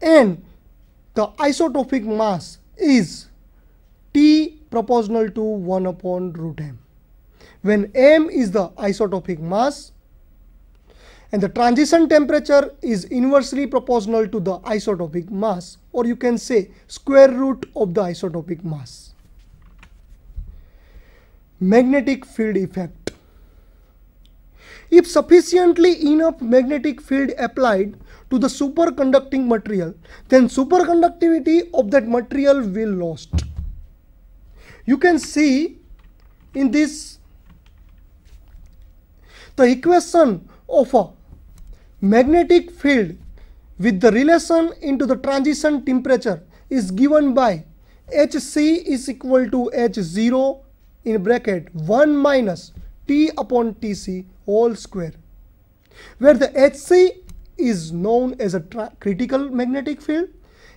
and the isotopic mass is T proportional to 1 upon root m. When m is the isotopic mass and the transition temperature is inversely proportional to the isotopic mass, or you can say square root of the isotopic mass. Magnetic field effect. If sufficiently enough magnetic field applied to the superconducting material, then superconductivity of that material will lost. You can see in this the equation of a magnetic field with the relation into the transition temperature is given by Hc is equal to H0 in bracket 1 minus T upon Tc whole square, where the Hc is known as a critical magnetic field,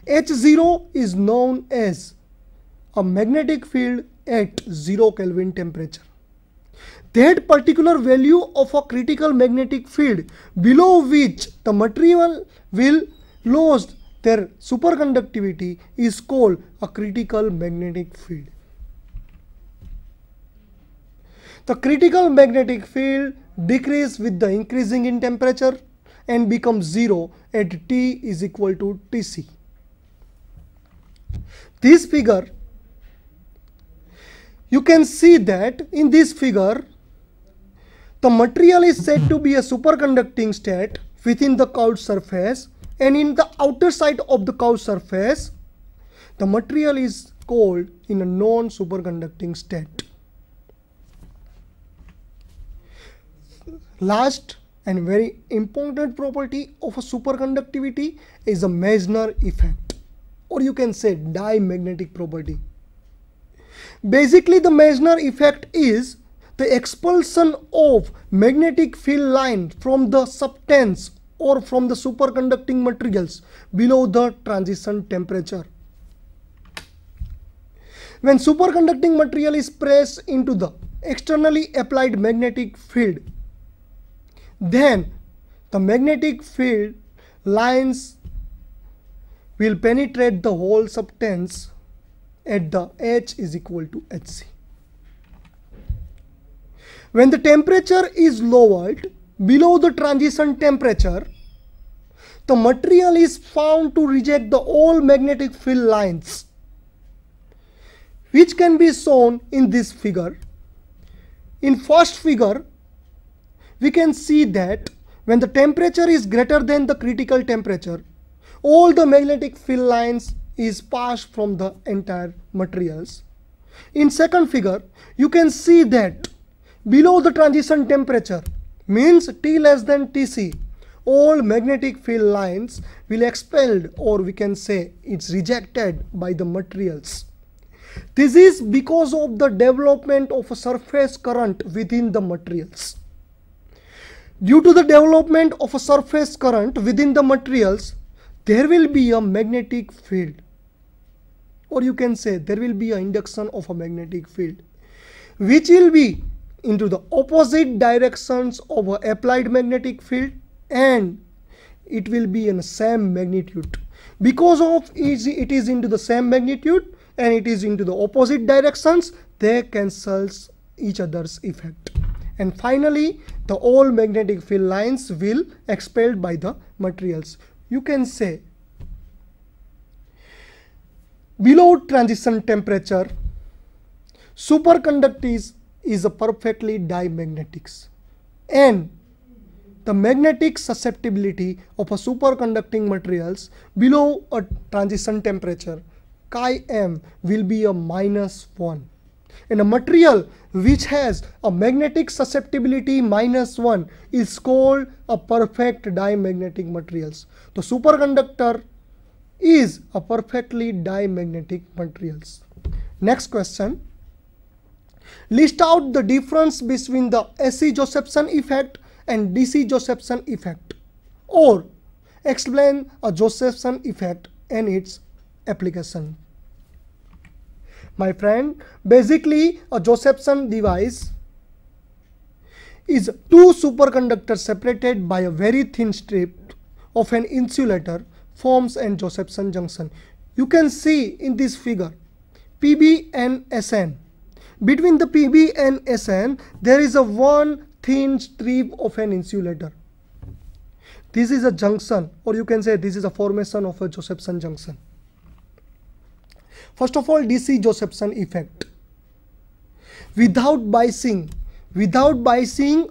H0 is known as a magnetic field at 0 Kelvin temperature. That particular value of a critical magnetic field below which the material will lose their superconductivity is called a critical magnetic field. The critical magnetic field decreases with the increasing in temperature and becomes 0 at T is equal to Tc. This figure, you can see that in this figure the material is said to be a superconducting state within the curved surface, and in the outer side of the curved surface the material is called in a non-superconducting state. Last and very important property of a superconductivity is a Meissner effect, or you can say diamagnetic property. Basically, the Meissner effect is the expulsion of magnetic field line from the substance or from the superconducting materials below the transition temperature. When superconducting material is pressed into the externally applied magnetic field, then the magnetic field lines will penetrate the whole substance at the H is equal to Hc. When the temperature is lowered below the transition temperature, the material is found to reject the all magnetic field lines, which can be shown in this figure. In first figure, we can see that when the temperature is greater than the critical temperature, all the magnetic field lines is passed from the entire materials. In second figure, you can see that below the transition temperature, means T less than Tc, all magnetic field lines will expelled, or we can say it's rejected by the materials. This is because of the development of a surface current within the materials. Due to the development of a surface current within the materials, there will be a magnetic field, or you can say there will be an induction of a magnetic field, which will be into the opposite directions of an applied magnetic field, and it will be in the same magnitude. Because of it is into the same magnitude and it is into the opposite directions, they cancels each other's effect. And finally, the all magnetic field lines will expelled by the materials. You can say below transition temperature, superconductivity is a perfectly dimagnetics, and the magnetic susceptibility of a superconducting materials below a transition temperature chi m will be a -1. And a material which has a magnetic susceptibility -1 is called a perfect diamagnetic materials. The superconductor is a perfectly diamagnetic materials. Next question. List out the difference between the AC Josephson effect and DC Josephson effect, or explain a Josephson effect and its application. My friend, basically a Josephson device is two superconductors separated by a very thin strip of an insulator forms an Josephson junction. You can see in this figure PB and SN. Between the PB and SN there is a one thin strip of an insulator. This is a junction, or you can say this is a formation of a Josephson junction. First of all, DC Josephson effect. Without biasing,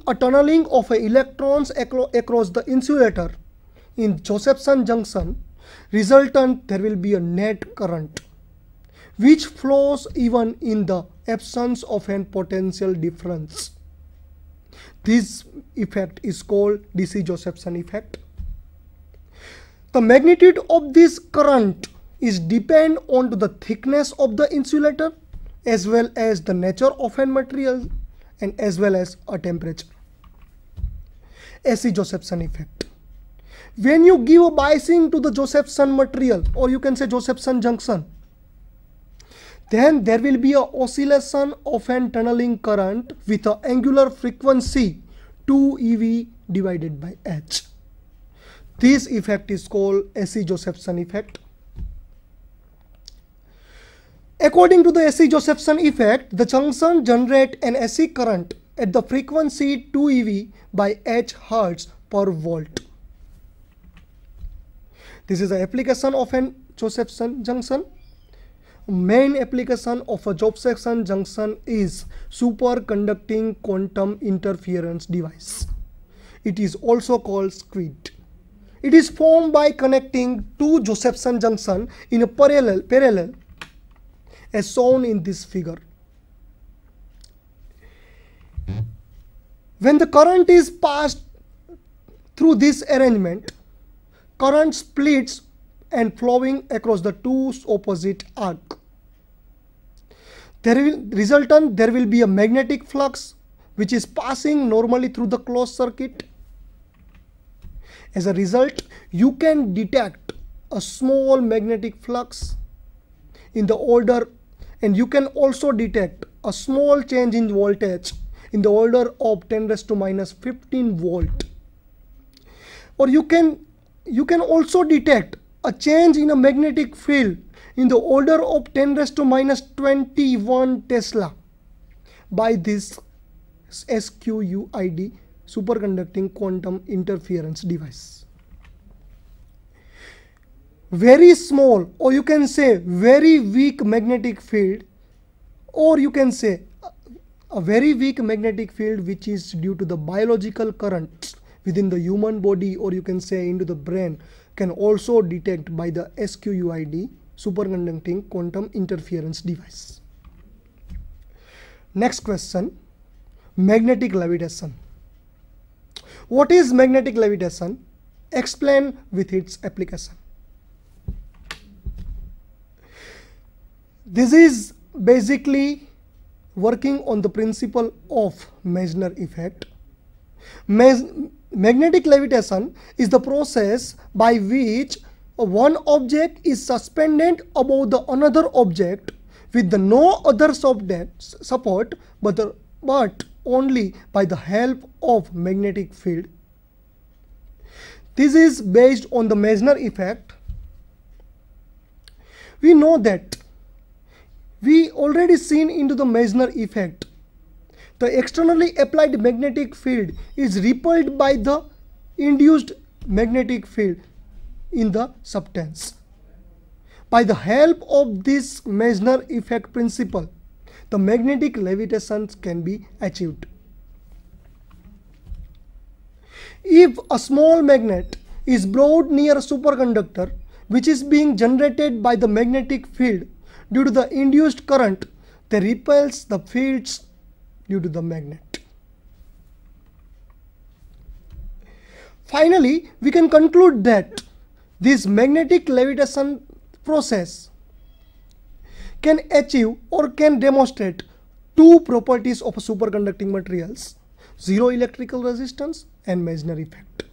a tunneling of electrons across the insulator in Josephson junction, resultant there will be a net current which flows even in the absence of a potential difference. This effect is called DC Josephson effect. The magnitude of this current is depend on the thickness of the insulator as well as the nature of a material and as well as a temperature. AC Josephson effect. When you give a biasing to the Josephson material, or you can say Josephson junction, then there will be an oscillation of an tunneling current with an angular frequency 2 eV divided by h. This effect is called AC Josephson effect. According to the AC Josephson effect, the junction generates an AC current at the frequency 2 eV by h Hertz per volt. This is the application of an Josephson junction. Main application of a Josephson junction is superconducting quantum interference device. It is also called SQUID. It is formed by connecting two Josephson junction in a parallel as shown in this figure. When the current is passed through this arrangement, current splits and flowing across the two opposite arc. There will be a magnetic flux which is passing normally through the closed circuit. As a result, you can detect a small magnetic flux in the order, and you can also detect a small change in voltage in the order of 10 raised to minus 15 volt. Or you can also detect a change in a magnetic field in the order of 10 raised to minus 21 Tesla by this SQUID, superconducting quantum interference device. Very small, or you can say very weak magnetic field, or you can say a very weak magnetic field which is due to the biological currents within the human body, or you can say into the brain, can also detect by the SQUID, superconducting quantum interference device. Next question, magnetic levitation. What is magnetic levitation? Explain with its application. This is basically working on the principle of Meissner effect. Magnetic levitation is the process by which one object is suspended above the another object with the no other support but only by the help of magnetic field. This is based on the Meissner effect. We know that we already seen into the Meissner effect. The externally applied magnetic field is repelled by the induced magnetic field in the substance. By the help of this Meissner effect principle, the magnetic levitation can be achieved. If a small magnet is brought near a superconductor which is being generated by the magnetic field due to the induced current, they repels the fields due to the magnet. Finally, we can conclude that this magnetic levitation process can achieve or can demonstrate two properties of superconducting materials: zero electrical resistance and Meissner effect.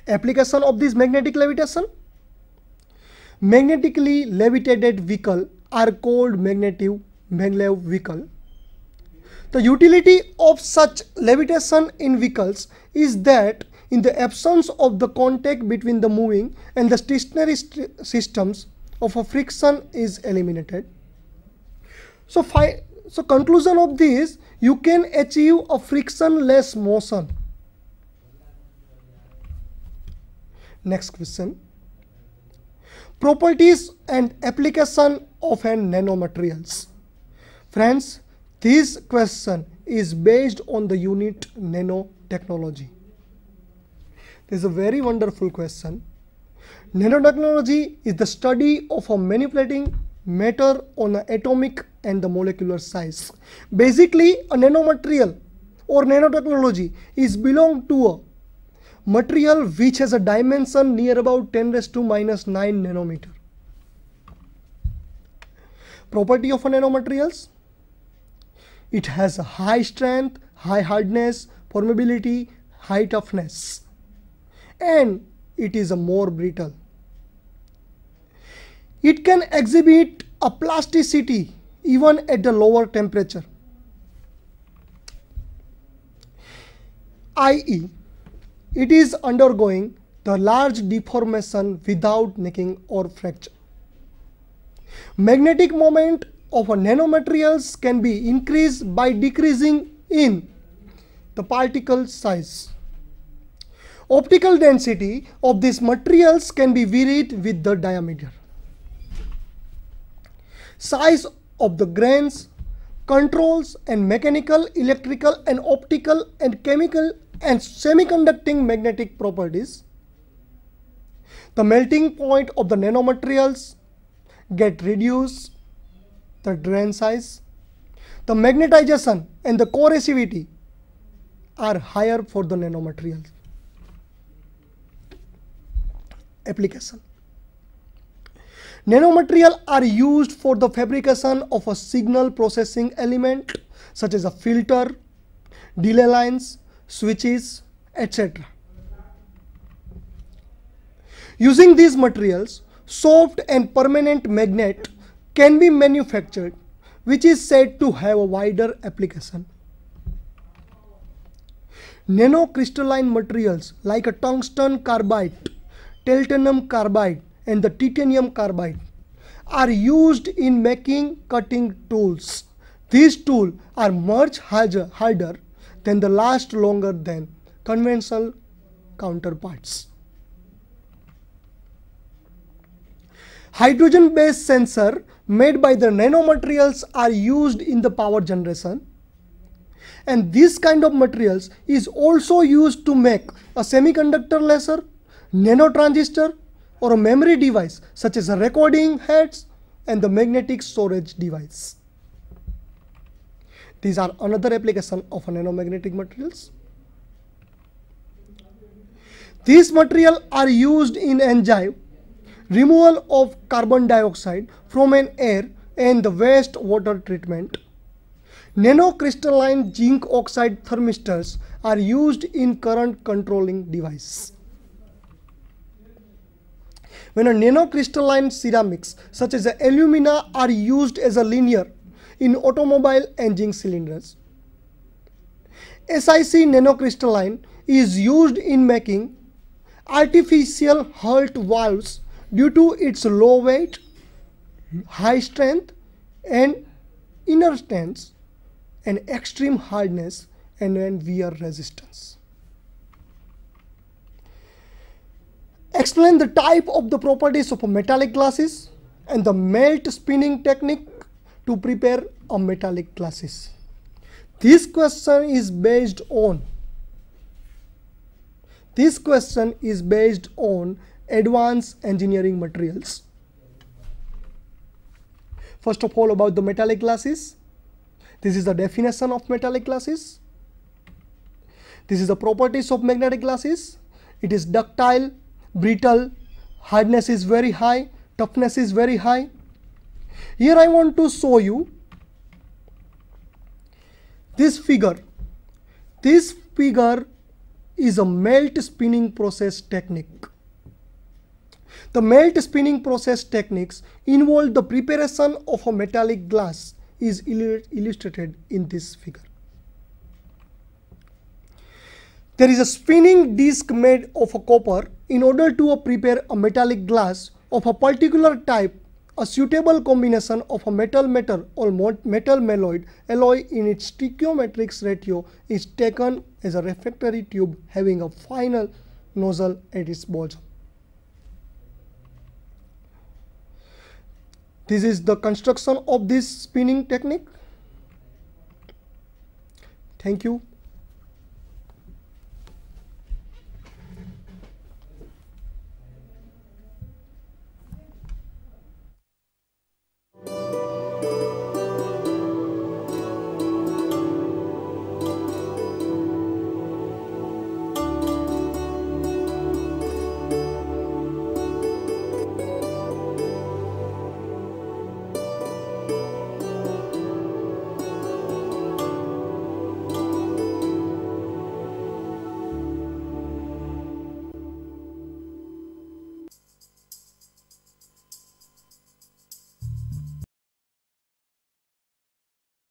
Application of this magnetic levitation: magnetically levitated vehicles are called maglev vehicle. The utility of such levitation in vehicles is that in the absence of the contact between the moving and the stationary systems of a friction is eliminated. So conclusion of this, you can achieve a frictionless motion. Next question. Properties and application of nanomaterials. Friends, this question is based on the unit nanotechnology. This is a very wonderful question. Nanotechnology is the study of manipulating matter on the atomic and the molecular size. Basically, a nanomaterial or nanotechnology is belong to a material which has a dimension near about 10 raised to minus 9 nanometer. Property of nanomaterials: it has a high strength, high hardness, permeability, high toughness, and it is a more brittle. It can exhibit a plasticity even at the lower temperature, i.e., it is undergoing the large deformation without nicking or fracture. Magnetic moment of nanomaterials can be increased by decreasing in the particle size. Optical density of these materials can be varied with the diameter. Size of the grains controls and mechanical, electrical and optical and chemical and semiconducting magnetic properties. The melting point of the nanomaterials get reduced, the grain size, the magnetization and the corrosivity are higher for the nanomaterials. Application. Nanomaterials are used for the fabrication of a signal processing element such as a filter, delay lines, switches, etc. Using these materials, soft and permanent magnet can be manufactured, which is said to have a wider application. Nanocrystalline materials like a tungsten carbide, titanium carbide and the titanium carbide are used in making cutting tools. These tools are much harder than the last longer than conventional counterparts. Hydrogen-based sensors made by the nanomaterials are used in the power generation, and this kind of materials is also used to make a semiconductor laser, nanotransistor or a memory device such as a recording heads and the magnetic storage device. These are another application of nanomagnetic materials. These materials are used in enzyme removal of carbon dioxide from an air and the waste water treatment. Nanocrystalline zinc oxide thermistors are used in current controlling device. When a nanocrystalline ceramics such as alumina are used as a linear in automobile engine cylinders. SiC nanocrystalline is used in making artificial heart valves due to its low weight, high strength and inertance and extreme hardness and wear resistance. Explain the type of the properties of a metallic glasses and the melt spinning technique to prepare a metallic glasses. This question is based on advanced engineering materials. First of all, about the metallic glasses. This is the definition of metallic glasses. This is the properties of magnetic glasses. It is ductile, brittle, hardness is very high, toughness is very high. Here I want to show you this figure. This figure is a melt spinning process technique. The melt spinning process techniques involve the preparation of a metallic glass is illustrated in this figure. There is a spinning disc made of a copper. In order to prepare a metallic glass of a particular type, a suitable combination of a metal-metal or metal-metalloid alloy in its stoichiometric ratio is taken as a refractory tube having a final nozzle at its bottom. This is the construction of this spinning technique. Thank you.